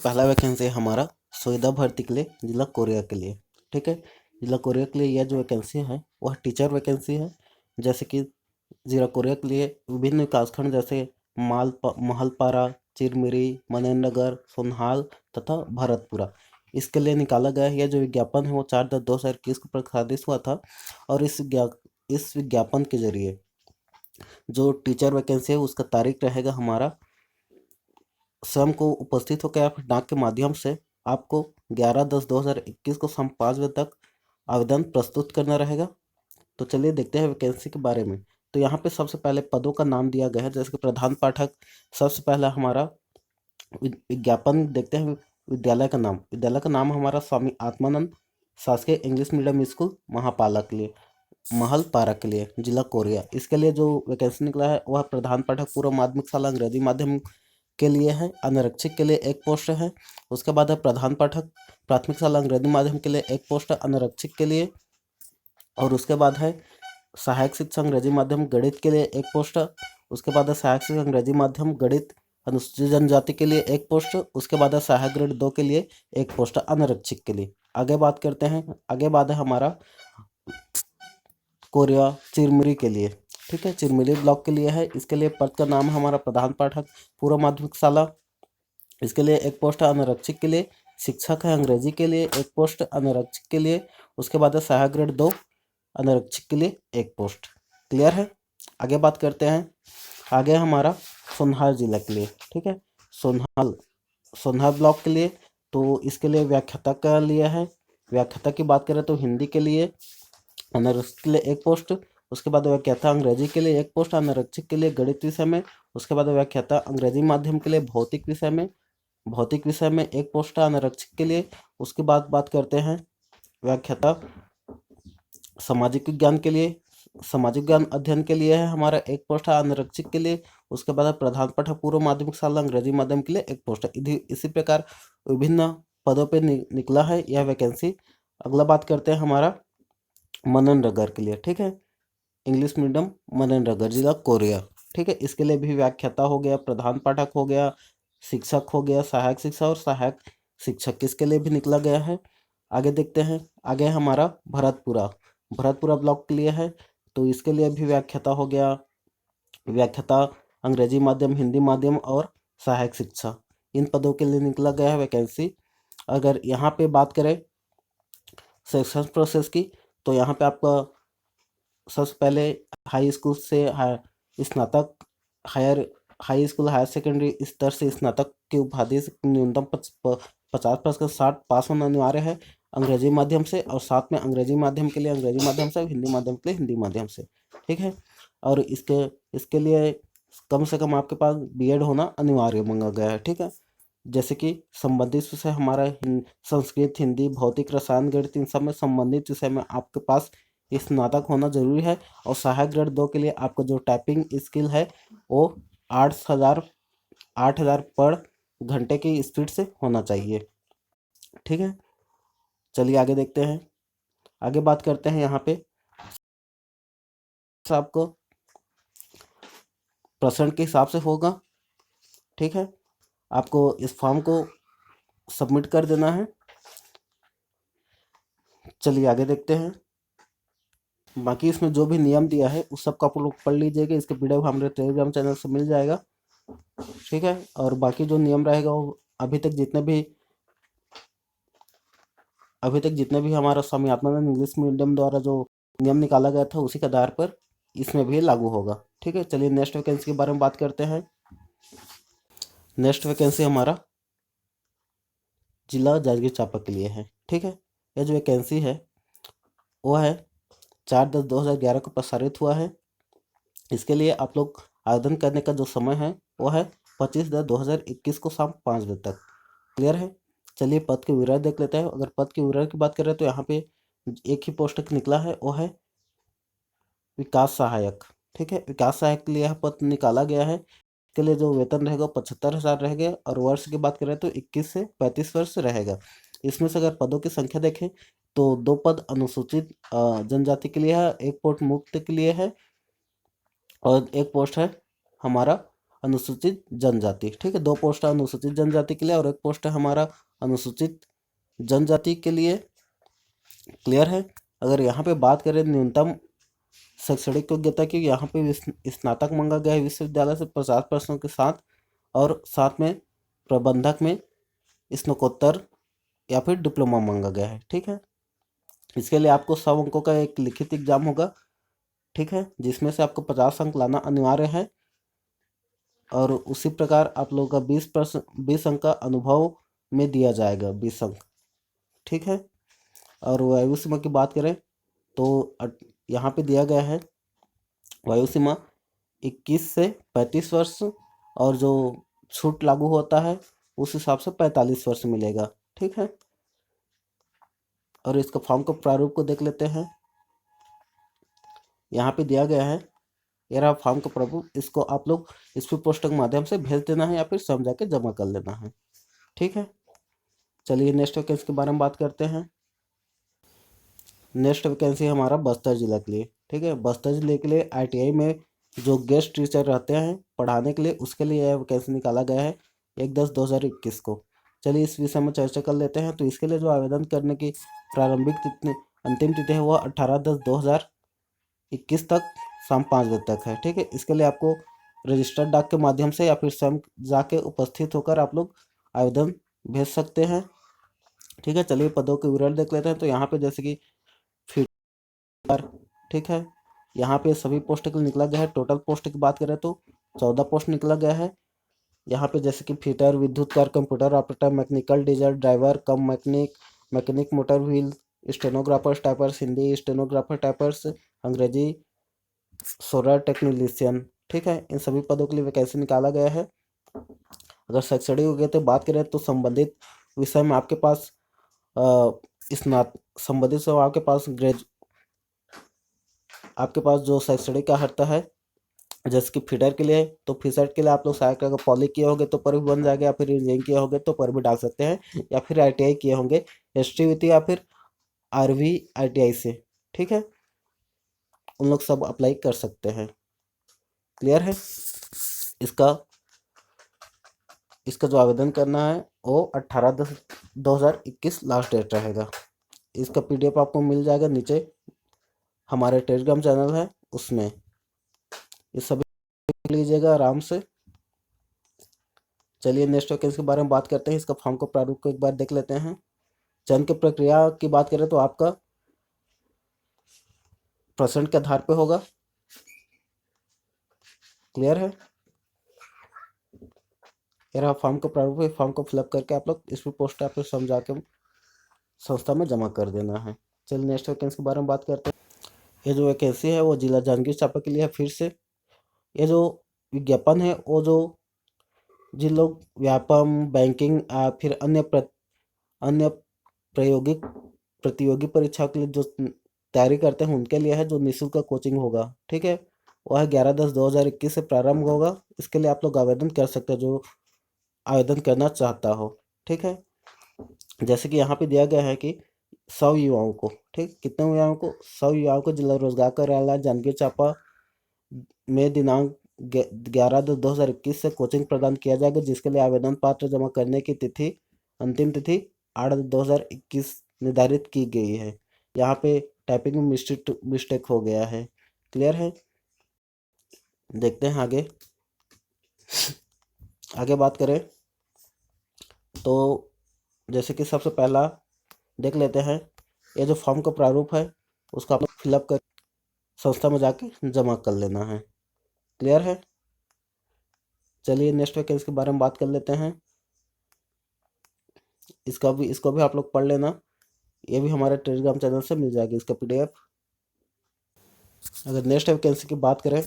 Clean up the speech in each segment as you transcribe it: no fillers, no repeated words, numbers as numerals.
पहला वैकेंसी है हमारा सुविधा भर्ती के लिए जिला कोरिया के लिए। ठीक है, जिला कोरिया के लिए यह जो वैकेंसी है वह टीचर वैकेंसी है। जैसे कि जिला कोरिया के लिए विभिन्न विकासखंड जैसे महलपारा, चिरमिरी, मनननगर, सोनहाल तथा भरतपुरा, इसके लिए निकाला गया है। यह जो विज्ञापन है वो 4/10/2021 को प्रकाशित हुआ था। और इस विज्ञापन के जरिए जो टीचर वैकेंसी है उसका तारीख रहेगा हमारा स्वयं को उपस्थित होकर या फिर डाक के माध्यम से आपको 11/10/2021 को शाम 5 बजे तक आवेदन प्रस्तुत करना रहेगा। तो चलिए देखते हैं वैकेंसी के बारे में। तो यहाँ पे सबसे पहले पदों का नाम दिया गया है, जैसे कि प्रधान पाठक। सबसे पहला हमारा विज्ञापन देखते हैं। विद्यालय का नाम हमारा स्वामी आत्मानंद शासकीय इंग्लिश मीडियम स्कूल महलपारा के लिए जिला कोरिया। इसके लिए जो वैकेंसी निकला है वह प्रधान पाठक पूर्व माध्यमिक शाला अंग्रेजी माध्यम के लिए है। अनारक्षित के लिए एक पोस्ट है। उसके बाद है प्रधान पाठक प्राथमिक शाला अंग्रेजी माध्यम के लिए एक पोस्ट है अनारक्षित के लिए। और उसके बाद है सहायक शिक्षक अंग्रेजी माध्यम गणित के लिए एक पोस्ट। उसके बाद है सहायक शिक्षक अंग्रेजी माध्यम गणित अनुसूचित जनजाति के लिए एक पोस्ट। उसके बाद है सहायक ग्रेड 2 के लिए एक पोस्ट अनारक्षित के लिए। आगे बात करते हैं। आगे बाद है हमारा कोरिया चिरमिरी के लिए। ठीक है, चिरमिरी ब्लॉक के लिए है। इसके लिए पद का नाम है हमारा प्रधान पाठक पूर्व माध्यमिक शाला। इसके लिए एक पोस्ट है अनारक्षित के लिए। शिक्षक है अंग्रेजी के लिए एक पोस्ट अनारक्षित के लिए। उसके बाद है सहायक ग्रेड 2 अनारक्षित के लिए एक पोस्ट। क्लियर है। आगे बात करते हैं। आगे हमारा सोनहाल जिला के लिए। ठीक है, सोनहाल ब्लॉक के लिए। तो इसके लिए व्याख्याता का लिया है। व्याख्याता की बात करें तो हिंदी के लिए अनारक्षित के लिए एक पोस्ट। उसके बाद व्याख्याता अंग्रेजी के लिए एक पोस्ट अनारक्षित के लिए गणित विषय में। उसके बाद व्याख्याता अंग्रेजी माध्यम के लिए भौतिक विषय में एक पोस्ट अनारक्षित के लिए। उसके बाद बात करते हैं व्याख्याता सामाजिक विज्ञान अध्ययन के लिए है हमारा एक पोस्ट है अनारक्षित के लिए। उसके बाद प्रधान पाठक पूर्व माध्यमिक शाला अंग्रेजी माध्यम के लिए एक पोस्ट है। इसी प्रकार विभिन्न पदों पे निकला है यह वैकेंसी। अगला बात करते हैं हमारा मनननगर के लिए। ठीक है, इंग्लिश मीडियम मनननगर जिला कोरिया। ठीक है, इसके लिए भी व्याख्याता हो गया, प्रधान पाठक हो गया, शिक्षक हो गया, सहायक शिक्षक और सहायक शिक्षक इसके लिए भी निकला गया है। आगे देखते हैं। आगे हमारा भरतपुरा ब्लॉक के लिए है। तो इसके लिए भी व्याख्याता हो गया, व्याख्याता अंग्रेजी माध्यम, हिंदी माध्यम और सहायक शिक्षा, इन पदों के लिए निकला गया है वैकेंसी। अगर यहाँ पे बात करें सिलेक्शन प्रोसेस की, तो यहाँ पे आपका सबसे पहले हाई स्कूल से स्नातक, हाई स्कूल हायर सेकेंडरी स्तर से स्नातक की उपाधि से न्यूनतम 50% 60 पास होना अनिवार्य है अंग्रेजी माध्यम से। और साथ में अंग्रेजी माध्यम के लिए अंग्रेजी माध्यम से, हिंदी माध्यम के लिए हिंदी माध्यम से। ठीक है, और इसके लिए कम से कम आपके पास बीएड होना अनिवार्य मांगा गया है। ठीक है, जैसे कि संबंधित विषय हमारा संस्कृत, हिंदी, भौतिक, रसायन, गणित, इन सब में संबंधित विषय में आपके पास स्नातक होना जरूरी है। और सहायक ग्रेड 2 के लिए आपका जो टाइपिंग स्किल है वो 8,000 पर घंटे की स्पीड से होना चाहिए। ठीक है, चलिए आगे देखते हैं। आगे बात करते हैं। यहाँ पे आपको परसेंट के हिसाब से होगा। ठीक है, आपको इस फॉर्म को सबमिट कर देना है। चलिए आगे देखते हैं। बाकी इसमें जो भी नियम दिया है उस सब को आप लोग पढ़ लीजिएगा। इसके वीडियो हमारे टेलीग्राम चैनल से मिल जाएगा। ठीक है, और बाकी जो नियम रहेगा वो अभी तक जितने भी हमारा स्वामी आत्मानंद इंग्लिश मीडियम द्वारा जो नियम निकाला गया था उसी के आधार पर इसमें भी लागू होगा। ठीक है, चलिए नेक्स्ट वैकेंसी के बारे में बात करते हैं। नेक्स्ट वैकेंसी हमारा जिला जांजगीर चांपा के लिए है। ठीक है, यह जो वैकेंसी है वो है 4/10/2011 को प्रसारित हुआ है। इसके लिए आप लोग आवेदन करने का जो समय है वो है 25/10/2021 को शाम 5 बजे तक। क्लियर है। चलिए पद के विवरण देख लेते हैं। अगर पद के विवरण की बात करें तो यहाँ पे एक ही पोस्ट निकला है, वो है विकास सहायक। ठीक है, विकास सहायक के लिए यह पद निकाला गया है। इसके लिए जो वेतन रहेगा 75,000 रहेगा। और वर्ष की बात करें तो 21 से 35 वर्ष रहेगा। इसमें से अगर पदों की संख्या देखें तो 2 पद अनुसूचित जनजाति के लिए है, एक पोस्ट मुक्त के लिए है और एक पोस्ट है हमारा अनुसूचित जनजाति। ठीक है, 2 पोस्ट है अनुसूचित जनजाति के लिए और 1 पोस्ट है हमारा अनुसूचित जनजाति के लिए। क्लियर है। अगर यहाँ पे बात करें न्यूनतम शैक्षणिक योग्यता की, यहाँ पे स्नातक मांगा गया है विश्वविद्यालय से 50% के साथ, और साथ में प्रबंधक में स्नातकोत्तर या फिर डिप्लोमा मांगा गया है। ठीक है, इसके लिए आपको 100 अंकों का एक लिखित एग्जाम होगा। ठीक है, जिसमें से आपको 50 अंक लाना अनिवार्य है, और उसी प्रकार आप लोगों का 20 अंक का अनुभव में दिया जाएगा, 20 अंक। ठीक है, और वायु सीमा की बात करें तो यहाँ पे दिया गया है वायु सीमा 21 से 35 वर्ष, और जो छूट लागू होता है उस हिसाब से 45 वर्ष मिलेगा। ठीक है, और इसका फॉर्म का प्रारूप को देख लेते हैं। यहाँ पे दिया गया है, ये रहा फॉर्म का प्रारूप। इसको आप लोग स्पीड पोस्ट के माध्यम से भेज देना है या फिर समझा के जमा कर लेना है। ठीक है, चलिए नेक्स्ट वैकेंसी के बारे में बात करते हैं। नेक्स्ट वैकेंसी हमारा बस्तर जिला के लिए। ठीक है, बस्तर जिले के लिए ITI में जो गेस्ट टीचर रहते हैं पढ़ाने के लिए, उसके लिए यह वैकेंसी निकाला गया है 1/10/2021 को। चलिए इस विषय में चर्चा कर लेते हैं। तो इसके लिए जो आवेदन करने की प्रारंभिक तिथि, अंतिम तिथि है वह 18/10/2021 तक शाम 5 बजे तक है। ठीक है, इसके लिए आपको रजिस्टर्ड डाक के माध्यम से या फिर स्वयं जाके उपस्थित होकर आप लोग आवेदन भेज सकते हैं। ठीक है, चलिए पदों के विवरण देख लेते हैं। तो यहाँ पे जैसे कि फीटर, ठीक है, यहाँ पे सभी पोस्ट के लिए निकला गया है। टोटल पोस्ट की बात करें तो 14 पोस्ट निकला गया है। यहाँ पे जैसे कि फीटर, विद्युत कार, computer operator, mechanical diesel driver cum mechanic motor wheel, stenographers typers Hindi, stenographer typers Angrezi, solar technician. ठीक है, इन सभी पदों के लिए वैकेंसी निकाला गया है। अगर शैक्षणिक योग्यता बात करें तो संबंधित विषय में आपके पास संबंधित से आपके पास जो शैक्षणिक का हटता है, जैसे कि फीडर के लिए तो फीसर के लिए आप लोग सहायक अगर पॉली किए होंगे तो पर भी बन जाएगा, या फिर इंजीनियरिंग किए होंगे तो पर भी डाल सकते हैं, या फिर ITI किए होंगे STVT या फिर RV ITI से। ठीक है, उन लोग सब अप्लाई कर सकते हैं। क्लियर है। इसका जो आवेदन करना है वो 18/10/2021 लास्ट डेट रहेगा। इसका PDF आपको मिल जाएगा नीचे, हमारे टेलीग्राम चैनल है उसमें, ये सभी लीजिएगा आराम से। चलिए नेक्स्ट वैकेंसी के बारे में बात करते हैं। इसका फॉर्म का प्रारूप को एक बार देख लेते हैं। चयन की प्रक्रिया की बात करें तो आपका % के आधार पे होगा। क्लियर है। यह फॉर्म का प्रारूप है, फॉर्म को फिलअप करके आप लोग इस पर पोस्ट ऑफिस समझा के संस्था में जमा कर देना है। चलिए नेक्स्ट वैकेंसी के बारे में बात करते हैं। ये जो वैकेंसी है वो जिला जांजगीर चांपा के लिए है। फिर से ये जो विज्ञापन है वो जो जिन लोग व्यापम, बैंकिंग फिर अन्य प्रतियोगी परीक्षा के लिए जो तैयारी करते हैं उनके लिए है, जो निःशुल्क कोचिंग होगा। ठीक है, वह 11/10/2021 से प्रारंभ होगा। इसके लिए आप लोग आवेदन कर सकते हैं जो आवेदन करना चाहता हो। ठीक है, जैसे कि यहाँ पे दिया गया है कि 100 युवाओं को, ठीक, कितने युवाओं को, 100 युवाओं को जिला रोजगार कार्यालय जांजगीर चांपा में दिनांक 11/10/2021 से कोचिंग प्रदान किया जाएगा, जिसके लिए आवेदन पत्र जमा करने की तिथि, अंतिम तिथि 8/10/2021 निर्धारित की गई है। यहाँ पे टाइपिंग में मिस्टेक हो गया है। क्लियर है। देखते हैं आगे बात करें तो जैसे कि सबसे पहला देख लेते हैं, ये जो फॉर्म का प्रारूप है उसको आप लोग फिलअप कर संस्था में जाके जमा कर लेना है। क्लियर है। चलिए नेक्स्ट वैकेंसी के बारे में बात कर लेते हैं। इसको भी आप लोग पढ़ लेना, ये भी हमारे टेलीग्राम चैनल से मिल जाएगी इसका PDF। अगर नेक्स्ट वैकेंसी की बात करें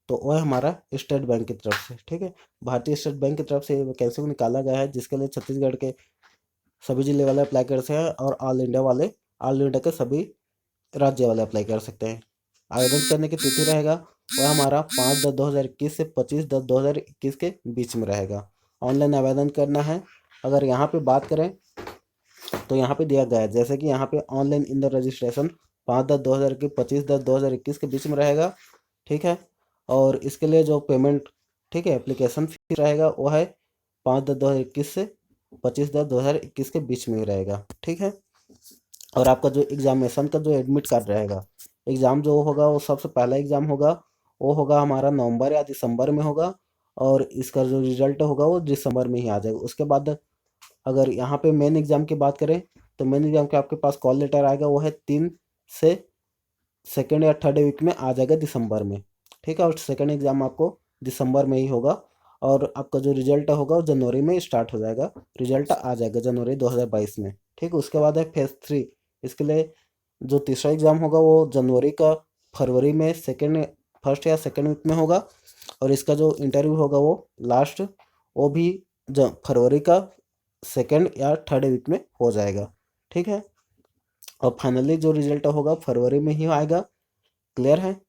तो वह है हमारा स्टेट बैंक की तरफ से। ठीक है, भारतीय स्टेट बैंक की तरफ से ये वैकेंसी को निकाला गया है, जिसके लिए छत्तीसगढ़ के सभी जिले वाले अप्लाई कर सकते हैं और ऑल इंडिया के सभी राज्य वाले अप्लाई कर सकते हैं। आवेदन करने की तिथि रहेगा वह हमारा 5/10/2021 से 25/10/2021 के बीच में रहेगा। ऑनलाइन आवेदन करना है। अगर यहाँ पे बात करें तो यहाँ पे दिया गया है, जैसे कि यहाँ पे ऑनलाइन इन द रजिस्ट्रेशन 5/10/2021 25/10/2021 के बीच में रहेगा। ठीक है, और इसके लिए जो पेमेंट ठीक है। एप्लीकेशन फीस रहेगा वो है 5/10/2021 से 25/10/2021 के बीच में ही रहेगा। ठीक है। और आपका जो एग्जामिनेशन का जो एडमिट कार्ड रहेगा, एग्ज़ाम जो होगा वो सबसे पहला एग्ज़ाम होगा, वो होगा हमारा नवंबर या दिसंबर में होगा, और इसका जो रिजल्ट होगा वो दिसंबर में ही आ जाएगा। उसके बाद अगर यहाँ पे मेन एग्ज़ाम की बात करें तो मेन एग्ज़ाम के आपके पास कॉल लेटर आएगा, वो है 3 से सेकेंड या थर्ड वीक में आ जाएगा दिसंबर में। ठीक है। और सेकेंड एग्ज़ाम आपको दिसंबर में ही होगा, और आपका जो रिजल्ट होगा वो जनवरी में स्टार्ट हो जाएगा, रिजल्ट आ जाएगा जनवरी 2022 में। ठीक है। उसके बाद है फेज़ 3। इसके लिए जो तीसरा एग्ज़ाम होगा वो जनवरी का फरवरी में फर्स्ट या सेकेंड वीक में होगा, और इसका जो इंटरव्यू होगा वो लास्ट, वो भी फरवरी का सेकेंड या थर्ड वीक में हो जाएगा। ठीक है। और फाइनली जो रिजल्ट होगा फरवरी में ही आएगा। क्लियर है।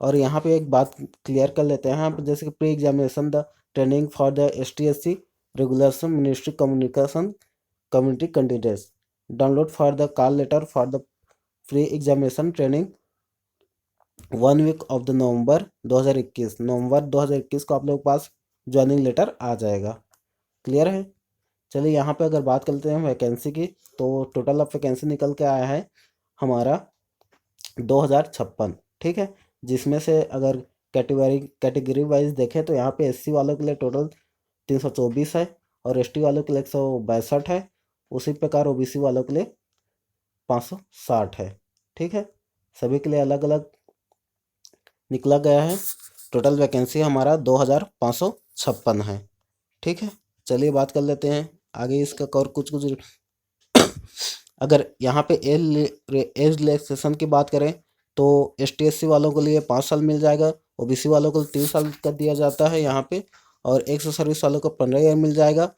और यहाँ पे एक बात क्लियर कर लेते हैं यहाँ पे, जैसे कि pre examination the training for the STSC regulation ministry communication community candidates download for the call letter for the pre examination training 1 week of the November 2021 को आप लोगों के पास ज्वाइनिंग लेटर आ जाएगा। क्लियर है। चलिए यहाँ पे अगर बात करते हैं वैकेंसी की, तो टोटल ऑफ वैकेंसी निकल के आया है हमारा 2056। ठीक है। जिसमें से अगर कैटेगरी वाइज देखें तो यहाँ पे SC वालों के लिए टोटल 324 है, और ST वालों के लिए 162 है। उसी प्रकार OBC वालों के लिए 560 है। ठीक है। सभी के लिए अलग अलग निकला गया है। टोटल वैकेंसी हमारा 2556 है। ठीक है। चलिए बात कर लेते हैं आगे इसका और कुछ कुछ। अगर यहाँ पे एज रिलैक्सेशन की बात करें तो ST SC वालों के लिए 5 साल मिल जाएगा, OBC वालों को 3 साल का दिया जाता है यहाँ पे, और एक्स सर्विस वालों को 15 ईयर मिल जाएगा।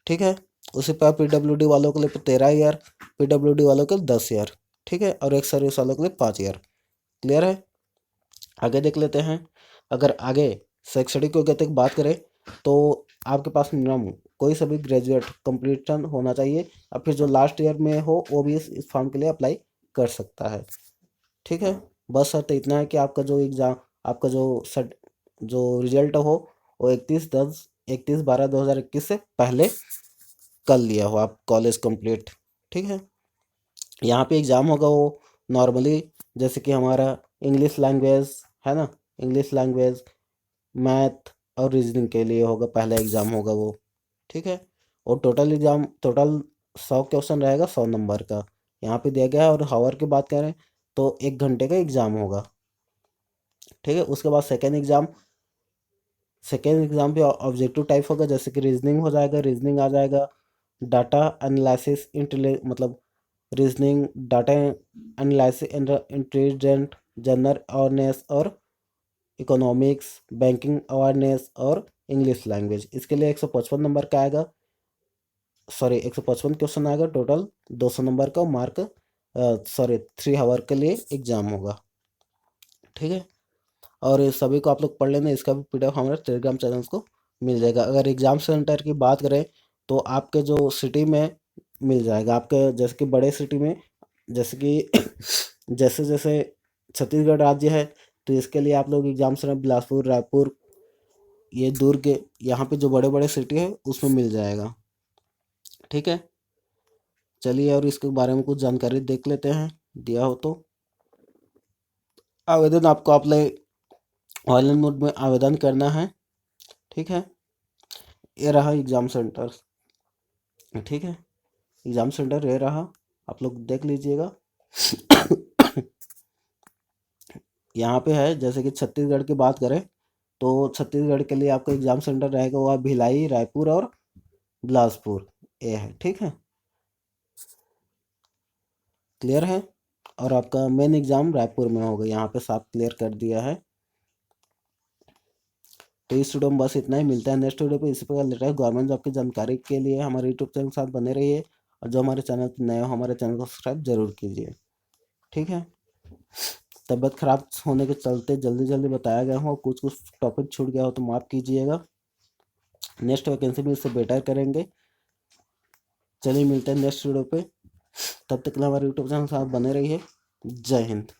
ठीक है। उसी पर PWD वालों के लिए 13 ईयर, PWD वालों के लिए 10 ईयर। ठीक है। और एक्स सर्विस वालों के लिए 5 ईयर। क्लियर है। आगे देख लेते हैं। अगर आगे शैक्षणिक योग्यता की बात करें तो आपके पास मिनिमम कोई सा भी ग्रेजुएट कंप्लीशन होना चाहिए, और फिर जो लास्ट ईयर में हो वो भी इस फॉर्म के लिए अप्लाई कर सकता है। ठीक है। बस शर्त इतना है कि आपका जो एग्ज़ाम, आपका जो रिजल्ट हो वो 31/12/2021 से पहले कर लिया हो आप कॉलेज कंप्लीट। ठीक है। यहाँ पे एग्ज़ाम होगा वो नॉर्मली जैसे कि हमारा इंग्लिश लैंग्वेज है ना, इंग्लिश लैंग्वेज, मैथ और रीजनिंग के लिए होगा, पहला एग्ज़ाम होगा वो। ठीक है। और टोटल 100 क्वेश्चन रहेगा, 100 नंबर का यहाँ पे दिया गया है। और हावर की बात करें तो 1 घंटे का एग्ज़ाम होगा। ठीक है। उसके बाद सेकेंड एग्ज़ाम भी ऑब्जेक्टिव टाइप होगा, जैसे कि रीजनिंग आ जाएगा, डाटा एनालिसिस मतलब reasoning, data analysis, intelligent, general awareness और इकोनॉमिक्स, बैंकिंग अवेयरनेस और इंग्लिश लैंग्वेज। इसके लिए 155 नंबर का आएगा, सॉरी 155 क्वेश्चन आएगा टोटल, 200 नंबर का मार्क, 3 आवर के लिए एग्ज़ाम होगा। ठीक है। और ये सभी को आप लोग पढ़ लेना, इसका भी PDF हमारे टेलीग्राम चैनल को मिल जाएगा। अगर एग्ज़ाम सेंटर की बात करें तो आपके जो सिटी में मिल जाएगा, आपके जैसे कि बड़े सिटी में, जैसे कि जैसे जैसे छत्तीसगढ़ राज्य है तो इसके लिए आप लोग एग्ज़ाम सेंटर बिलासपुर, रायपुर, ये दुर्ग, यहाँ पे जो बड़े बड़े सिटी है उसमें मिल जाएगा। ठीक है। चलिए और इसके बारे में कुछ जानकारी देख लेते हैं दिया हो तो। आवेदन आपको ऑनलाइन मोड में आवेदन करना है। ठीक है। ये रहा एग्ज़ाम सेंटर। ठीक है। एग्ज़ाम सेंटर ये रहा, आप लोग देख लीजिएगा। यहाँ पे है जैसे कि छत्तीसगढ़ की बात करें तो छत्तीसगढ़ के लिए आपका एग्ज़ाम सेंटर रहेगा वो भिलाई, रायपुर और बिलासपुर ये है। ठीक है। क्लियर है। और आपका मेन एग्ज़ाम रायपुर में होगा, यहाँ पे साफ क्लियर कर दिया है। तो इस वीडियो में बस इतना ही, मिलता है नेक्स्ट वीडियो पे इसी प्रकार लेटेस्ट गवर्नमेंट जॉब की जानकारी के लिए हमारे यूट्यूब चैनल के साथ बने रहिए, और जो हमारे चैनल पर नए हो हमारे चैनल को सब्सक्राइब जरूर कीजिए। ठीक है। तबीयत खराब होने के चलते जल्दी जल्दी बताया गया हो, कुछ कुछ टॉपिक छूट गया हो तो माफ़ कीजिएगा। नेक्स्ट वैकेंसी में इससे बेटर करेंगे। चलिए मिलते हैं नेक्स्ट वीडियो पे, तब तक के लिए हमारे यूट्यूब चैनल के साथ बने रहिए। जय हिंद।